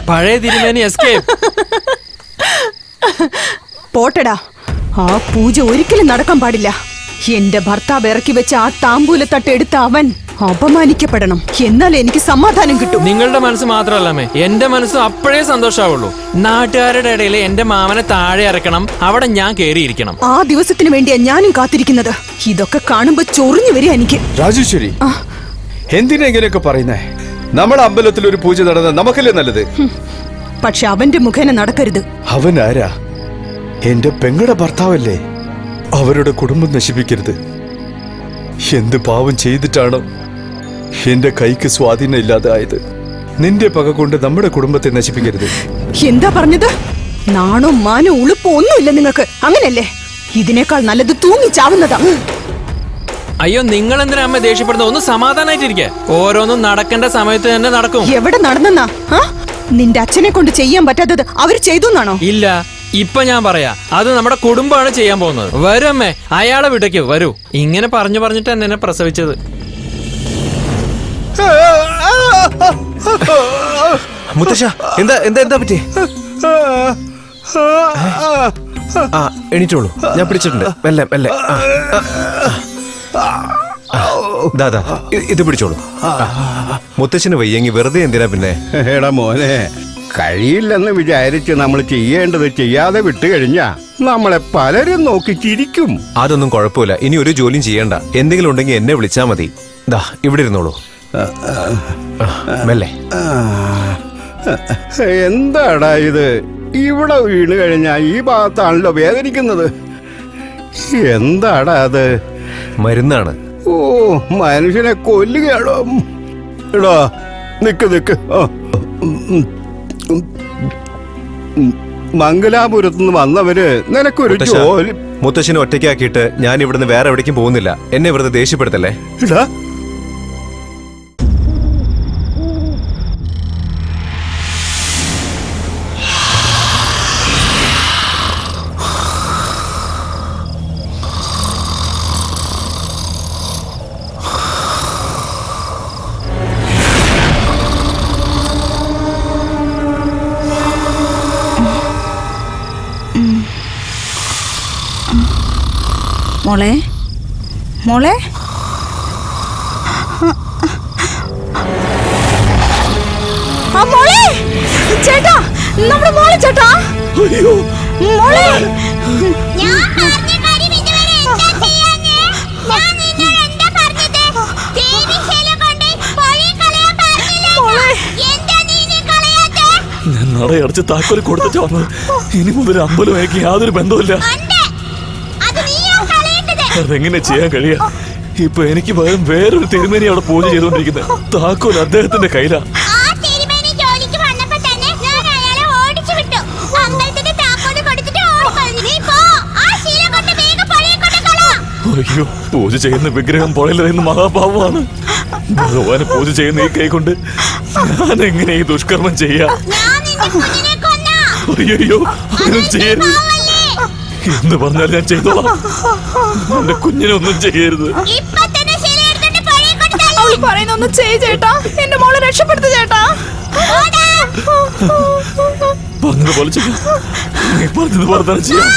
പഴയ തിരുമേനി എസ്കേപ്പ്. പോട്ടടാ, ആ പൂജ ഒരിക്കലും നടക്കാൻ പാടില്ല. എന്റെ ഭർത്താവ് ഇറക്കി വെച്ച ആ താമ്പൂലത്തട്ട് എടുത്ത അവൻ അപമാനിക്കപ്പെടണം. എന്നാൽ എനിക്ക് സമാധാനം കിട്ടും. നിങ്ങളുടെ മനസ്സ് മാത്രമല്ലമ്മേ, എന്റെ മനസ്സും അപ്പോഴേ സന്തോഷാവുള്ളൂ. നാട്ടുകാരുടെ ഇടയിൽ എന്റെ മാമനെ താഴെ ഇറക്കണം, അവിടെ ഞാൻ കേറിയിരിക്കണം. ആ ദിവസത്തിന് വേണ്ടിയാ ഞാനും കാത്തിരിക്കുന്നത്. ഇതൊക്കെ കാണുമ്പോ ചൊറിഞ്ഞു വരിക എനിക്ക്. രാജേശ്വരി, എന്തിനാ ഇങ്ങനെയൊക്കെ പറയുന്നേ? നമ്മുടെ അമ്പലത്തിൽ ഒരു പൂജ നടന്ന നമുക്കല്ലേ നല്ലത്. പക്ഷെ അവന്റെ മുഖേന നടക്കരുത്. അവൻ ആരാ? എന്റെ പെങ്ങളുടെ ഭർത്താവല്ലേ. അവരുടെ കുടുംബം നശിപ്പിക്കരുത്. എന്ത് പാവം ചെയ്തിട്ടാണോ എന്റെ കൈക്ക് സ്വാധീനം ഇല്ലാതായത്? നിന്റെ പക കൊണ്ട് നമ്മുടെ കുടുംബത്തെ നശിപ്പിക്കരുത്. എന്താ പറഞ്ഞത്? നാണോ മാനോ ഉളുപ്പോ ഒന്നുമില്ല നിങ്ങൾക്ക്, അങ്ങനല്ലേ? ഇതിനേക്കാൾ നല്ലത് തൂങ്ങിച്ചാവുന്നതാ. അയ്യോ, നിങ്ങൾ എന്തിനാ അമ്മ ദേഷ്യപ്പെടുന്നത്? ഒന്ന് സമാധാനായിട്ടിരിക്കെ. ഓരോന്നും നടക്കേണ്ട സമയത്ത് തന്നെ നടക്കും. എവിടെ നടന്നെന്നാ? നിന്റെ അച്ഛനെ കൊണ്ട് ചെയ്യാൻ പറ്റാത്തത് അവർ ചെയ്തു? ഇല്ല, ഇപ്പൊ ഞാൻ പറയാ, അത് നമ്മുടെ കുടുംബമാണ് ചെയ്യാൻ പോകുന്നത്. വരൂ അമ്മേ, അയാളെ വീട്ടേക്ക് വരൂ. ഇങ്ങനെ പറഞ്ഞിട്ട് എന്നെ പ്രസവിച്ചത്. മുത്തശ്ശ, എന്താ എന്താ എന്താ പറ്റി? എണീറ്റോളൂ, ഞാൻ പിടിച്ചിട്ടുണ്ട്. മെല്ലെ മെല്ലെ. ദാദാ, ഇത് പിടിച്ചോളൂ. മുത്തശ്ശന് വയ്യെങ്കി വെറുതെ എന്തിനാ പിന്നെ? എടാ മോനെ, കഴിയില്ലെന്ന് വിചാരിച്ച് നമ്മൾ ചെയ്യേണ്ടത് ചെയ്യാതെ വിട്ടുകഴിഞ്ഞാ നമ്മളെ പലരും നോക്കി ചിരിക്കും. അതൊന്നും കുഴപ്പമില്ല. ഇനി ഒരു ജോലിയും ചെയ്യണ്ട. എന്തെങ്കിലും ഉണ്ടെങ്കിൽ എന്നെ വിളിച്ചാ മതി. ദാ ഇവിടെ ഇരുന്നോളൂ. മെല്ലെ. എന്താടാ ഇത്? ഇവിടെ വീണ് കഴിഞ്ഞാ ഈ ഭാഗത്താണല്ലോ വേദനിക്കുന്നത്. എന്താടാ അത്? മരുന്നാണ്. ഓ, മനുഷ്യനെ കൊല്ലുകയാണോ? എടാ നിക്ക്. മംഗലാപുരത്തുനിന്ന് വന്നവര് നിനക്കൊരു ജോലി. മുത്തശ്ശനെ ഒറ്റയ്ക്കാക്കിയിട്ട് ഞാൻ ഇവിടുന്ന് വേറെ എവിടേക്കും പോകുന്നില്ല. എന്നെ വെറുതെ ദേഷ്യപ്പെടുത്തല്ലേ. ഇടാ, മോളെ മോളെ മോളെ, ചേട്ടാ, നമ്മുടെ മോളെ ചേട്ടാ. മോളെ, ഞാൻ നടയടച്ച് താക്കോല് കൊടുത്തിട്ട് വന്നത്. ഇനി മുതൽ അമ്പലമായിട്ട് യാതൊരു ബന്ധവുമില്ല. അതെങ്ങനെ ചെയ്യാൻ കഴിയാ? ഇപ്പൊ എനിക്ക് പകരം വേറൊരു തിരുമേനി അവിടെ പൂജ ചെയ്തോണ്ടിരിക്കുന്നത്. താക്കോൽ അദ്ദേഹത്തിന്റെ കയ്യിലാ. അയ്യോ, പൂജ ചെയ്യുന്ന വിഗ്രഹം പുഴയിലെറിയുന്ന മഹാപാവമാണ്. ഭഗവാനെ പൂജ ചെയ്യുന്ന ഈ കൈ കൊണ്ട് ഞാൻ എങ്ങനെ ഈ ദുഷ്കർമ്മം ചെയ്യാ? അയ്യോ, അങ്ങനെ ചെയ്യരുത്. എന്ന് പറഞ്ഞാൽ ഞാൻ ചെയ്തോളാം. എന്റെ കുഞ്ഞിനൊന്നും ചെയ്യരുത്. പറയുന്നൊന്നും ചെയ്യ് ചേട്ടാ. എന്റെ മോളെ രക്ഷപ്പെടുത്തു ചേട്ടാ. പറഞ്ഞതുപോലെ ചെയ്യാം. നീ പറഞ്ഞതുപോലെ തന്നെ ചെയ്യാം.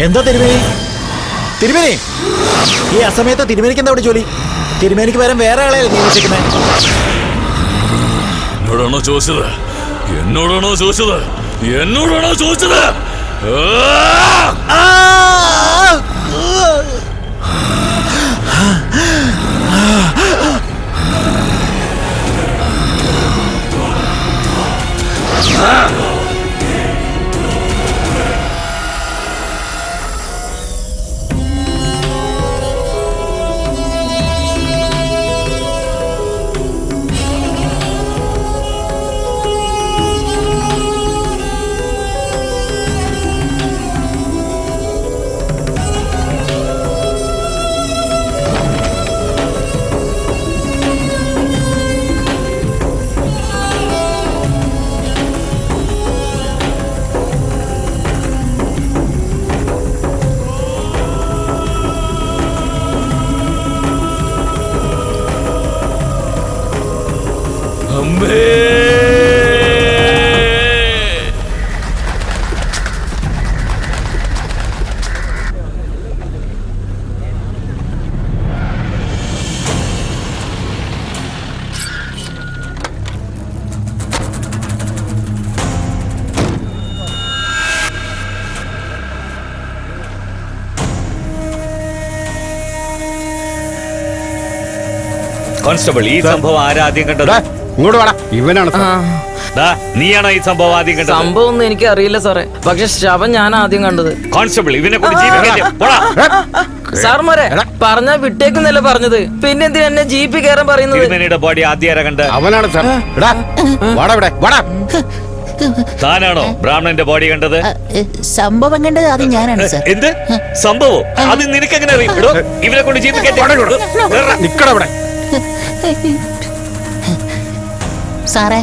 എന്താ തിരുമേനി, ഈ അസമയത്ത് തിരുമേനിക്ക് എന്താ അവിടെ ജോലി? തിരുമേനിക്ക് പകരം വേറെ ആളെ നിയമിച്ചിരിക്കുന്നത്. എന്നോടാണോ ചോദിച്ചത്? എന്നോടാണോ ചോദിച്ചത്? അമ്മേ. കോൺസ്റ്റബിൾ, ഈ സംഭവം ആരാ ആദ്യം കണ്ടത്? ഇങ്ങോട്ട് വേണം, ഇവനാണ് സാർ. ദാ, നീയാണോ ഈ സംഭവം ആദ്യം കണ്ടത്? സംഭവം ഒന്നും എനിക്ക് അറിയില്ല സാറേ, പക്ഷെ ശവം ഞാൻ ആദ്യം കണ്ടത്. കോൺസ്റ്റബിൾ, ഇവനെ കൊണ്ട് ജീവിക്കല്ലേ? പോടാ. സാർമാരെ പറഞ്ഞാ വിട്ടേക്കുന്നല്ലേ പറഞ്ഞത്, പിന്നെ എന്തിനാ എന്നെ ജീപ്പിൽ കയറാൻ പറയുന്നത്? തിരുമേനിയുടെ ബോഡി ആദ്യം ആരാ കണ്ട്? അവനാണ് സാർ. എടാ, വാടാ ഇവിടെ, വാടാ. താനാണോ ബ്രാഹ്മണന്റെ ബോഡി കണ്ടത്? സംഭവം കണ്ടത് അത് ഞാനാണ് സാർ. എന്ത് സംഭവം? അത് നിനക്കെങ്ങനെ അറിയും? എടോ, ഇവനെ കൊണ്ട് ജീപ്പിൽ നിക്കടാ ഇവിടെ. സാറേ,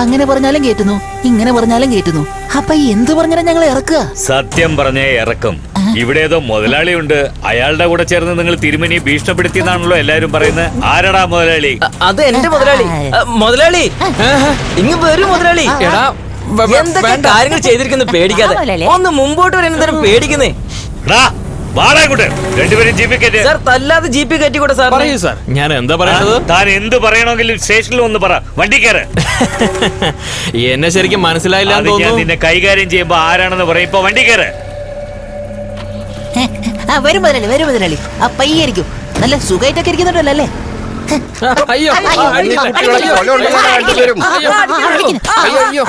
അങ്ങനെ പറഞ്ഞാലും കേട്ടുന്നു, ഇങ്ങനെ പറഞ്ഞാലും കേട്ടുന്നു. അപ്പൊ എന്ത് പറഞ്ഞാലും ഞങ്ങൾ ഇറക്കുക. സത്യം പറഞ്ഞേ ഇറക്കും. ഇവിടെ ഏതോ മുതലാളിയുണ്ട്, അയാളുടെ കൂടെ ചേർന്ന് നിങ്ങൾ തിരുമേനിയെ ഭീഷണിപ്പെടുത്തിയെന്നാണല്ലോ എല്ലാരും പറയുന്നത്. ആരടാ മുതലാളി? അത് എന്റെ മുതലാളി. മുതലാളി ഇങ്ങ് വരൂ മുതലാളി. എടാ എന്തൊക്കെ കാര്യങ്ങൾ ചെയ്തിരിക്കുന്നു പേടിക്കാതെ. ഒന്ന് മുമ്പോട്ട് വരാൻ എന്തിനാ പേടിക്കുന്നേ? രണ്ടുപേരും ജീപ്പിൽ കയറ്റി. സാർ തല്ലാതെ ജീപ്പി കയറ്റിക്കൂടെ സാർ? പറയൂ സാർ, ഞാൻ എന്താ പറയണത്? താൻ എന്ത് പറയണമെങ്കിലും സ്റ്റേഷനിൽ ഒന്ന് പറ. വണ്ടി കയറ്. എന്നെ ശരിക്കും മനസ്സിലായില്ല എന്ന് ഞാൻ തോന്നുന്നു. നിന്നെ കൈകാര്യം ചെയ്യുമ്പോ ആരാണെന്ന് പറയും. ഇപ്പൊ വണ്ടി കയറ്. വരും മുതലാളി, വരും മുതലാളി. ആ പയ്യായിരിക്കും, നല്ല സുഖമായിട്ടൊക്കെ ഇരിക്കുന്നുണ്ടല്ലോ അല്ലേ? അയ്യോ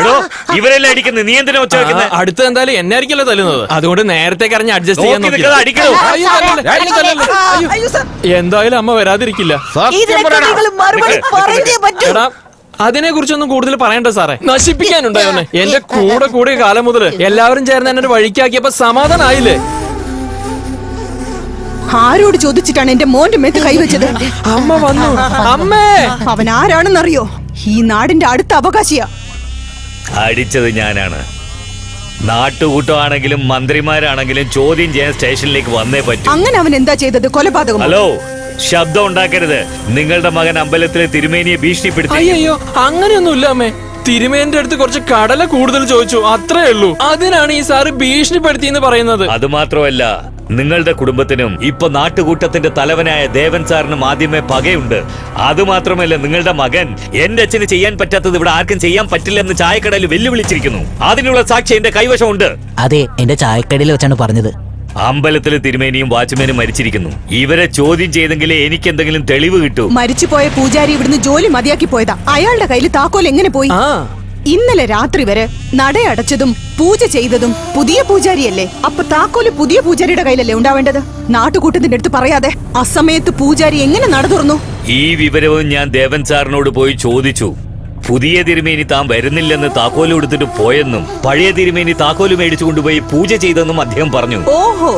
എടോ, ഇവരെല്ലാം അടിക്കുന്നത്, നീ എന്തിനാ ഒച്ച വെക്കുന്നത്? അടുത്ത് എന്തായാലും എന്നെ ആയിരിക്കല്ലോ തല്ലുന്നത്, അതുകൊണ്ട് നേരത്തെ കറഞ്ഞ് അഡ്ജസ്റ്റ് ചെയ്യാൻ നോക്കി നോക്കി. നിൽക്കാതെ അടിക്കണോ? അയ്യോ, തല്ലല്ലേ. അയ്യോ. എന്തായാലും അമ്മ വരാതിരിക്കില്ല. ഇതിനൊക്കെ നിങ്ങൾ മറുപടി പറഞ്ഞേ പറ്റൂ. എടാ, അതിനെ കുറിച്ചൊന്നും കൂടുതൽ പറയണ്ട സാറേ, നശിപ്പിക്കാനുണ്ടായോന്നെ. എന്റെ കൂടെ കൂടിയ കാലം മുതൽ എല്ലാവരും ചേർന്ന് എന്നെ ഒരു വഴിക്കാക്കിയപ്പോ സമാധാനായില്ലേ? ആരോട് ചോദിച്ചിട്ടാണ് എന്റെ മോന്റെ മേത്ത് കൈവച്ചത്? അമ്മ വന്നു. അമ്മേ, അവൻ ആരാണെന്നറിയോ? ഈ നാടിന്റെ അടുത്ത അവകാശിയാ. അടിച്ചത് ഞാനാണ്. നാട്ടുകൂട്ടമാണെങ്കിലും മന്ത്രിമാരാണെങ്കിലും ചോദ്യം ചെയ്യാൻ സ്റ്റേഷനിലേക്ക് വന്നേ പറ്റൂ. അങ്ങനെ അവൻ എന്താ ചെയ്തത്? കൊലപാതകം? ഹലോ, ശബ്ദം ഉണ്ടാക്കരുത്. നിങ്ങളുടെ മകൻ അമ്പലത്തിലെ തിരുമേനിയെ ഭീഷണിപ്പെടുത്തി. അയ്യോ, അങ്ങനെയൊന്നുമില്ല അമ്മേ. തിരുമേന്റെ അടുത്ത് കുറച്ച് കടല കൂടുതൽ ചോദിച്ചു, അത്രേ ഉള്ളൂ. അതിനാണ് ഈ സാറ് ഭീഷണിപ്പെടുത്തിയെന്ന് പറയുന്നത്. അത് മാത്രമല്ല, നിങ്ങളുടെ കുടുംബത്തിനും ഇപ്പൊ നാട്ടുകൂട്ടത്തിന്റെ തലവനായ ദേവൻ സാറിനും ആദ്യമേ പകയുണ്ട്. അതുമാത്രമല്ല, നിങ്ങളുടെ മകൻ എന്റെ അച്ഛന് ചെയ്യാൻ പറ്റാത്തത് ഇവിടെ ആർക്കും ചെയ്യാൻ പറ്റില്ലെന്ന് ചായക്കടയിൽ വെല്ലുവിളിച്ചിരിക്കുന്നു. അതിനുള്ള സാക്ഷി എന്റെ കൈവശമുണ്ട്. അതെ, എന്റെ ചായക്കടയിൽ വെച്ചാണ് പറഞ്ഞത്. അമ്പലത്തിലെ തിരുമേനിയും വാച്ച്മാനും മരിച്ചിരിക്കുന്നു. ഇവരെ ചോദ്യം ചെയ്തെങ്കിലേ എനിക്ക് എന്തെങ്കിലും തെളിവ് കിട്ടൂ. മരിച്ചുപോയ പൂജാരി ഇവിടുന്ന് ജോലി മതിയാക്കി പോയതാ. അയാളുടെ കയ്യിൽ താക്കോൽ എങ്ങനെ പോയി? ഇന്നലെ രാത്രി വരെ നടയടച്ചതും പൂജ ചെയ്തതും പുതിയ പൂജാരിയല്ലേ? അപ്പൊ താക്കോല് പുതിയ പൂജാരിയുടെ കയ്യിലല്ലേ ഉണ്ടാവേണ്ടത്? നാട്ടുകൂട്ടത്തിന്റെ അടുത്ത് പറയാതെ അസമയത്ത് പൂജാരി എങ്ങനെ നട തുറന്നു? ഈ വിവരവും ഞാൻ ദേവൻ സാറിനോട് പോയി ചോദിച്ചു. പുതിയ തിരുമേനി താൻ വരുന്നില്ലെന്ന് താക്കോല് കൊടുത്തിട്ട് പോയെന്നും പഴയ തിരുമേനി താക്കോല് മേടിച്ചു കൊണ്ടുപോയി പൂജ ചെയ്തെന്നും അദ്ദേഹം പറഞ്ഞു. ഓഹോ,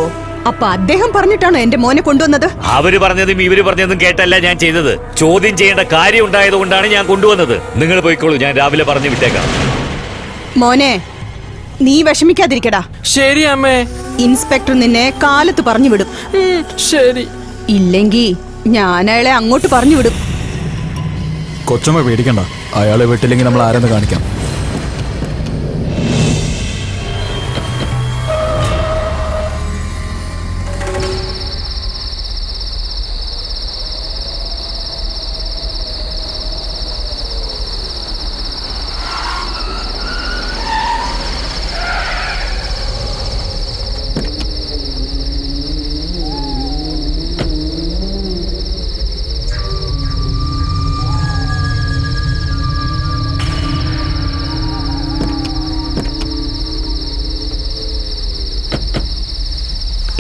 അപ്പൊ അദ്ദേഹം പറഞ്ഞിട്ടാണോ എന്റെ മോനെ കൊണ്ടുവന്നത്? അവര് പറഞ്ഞതും ഇവര് പറഞ്ഞതും കേട്ടല്ല ഞാൻ ചെയ്തത്. ചോദ്യം ചെയ്യേണ്ട കാര്യം ഉണ്ടായതുകൊണ്ടാണ് ഞാൻ കൊണ്ടുവന്നത്. നിങ്ങൾ പോയിക്കോളൂ, ഞാൻ രാവിലെ പറഞ്ഞു വിട്ടേക്കാം. മോനെ, നീ വിഷമിക്കാതിരിക്കടാ. ശരി അമ്മേ. ഇൻസ്പെക്ടർ നിന്നെ കാലത്ത് പറഞ്ഞു വിടും. ശരി. ഇല്ലെങ്കി ഞാൻ അയാളെ അങ്ങോട്ട് പറഞ്ഞു വിടും. കൊച്ചമ്മ പേടിക്കണ്ട, അയാളെ വിട്ടില്ലെങ്കിൽ നമ്മൾ ആരെന്ന് കാണിക്കാം.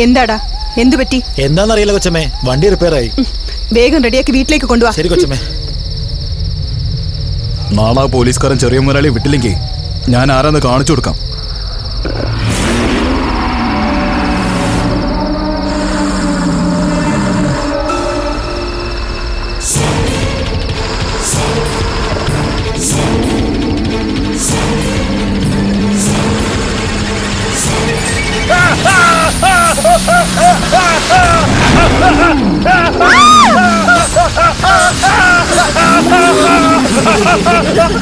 എന്താടാ, എന്തു പറ്റി? എന്താന്നറിയില്ല കൊച്ചമ്മേ, വണ്ടി റിപ്പയർ ആയി. വേഗം റെഡിയാക്കി വീട്ടിലേക്ക് കൊണ്ടുപോവാ. ശരി കൊച്ചമ്മേ. നാളെ പോലീസുകാരൻ ചെറിയ മുതലാളി വിട്ടില്ലെങ്കിൽ ഞാൻ ആരാന്ന് കാണിച്ചു കൊടുക്കാം. ആ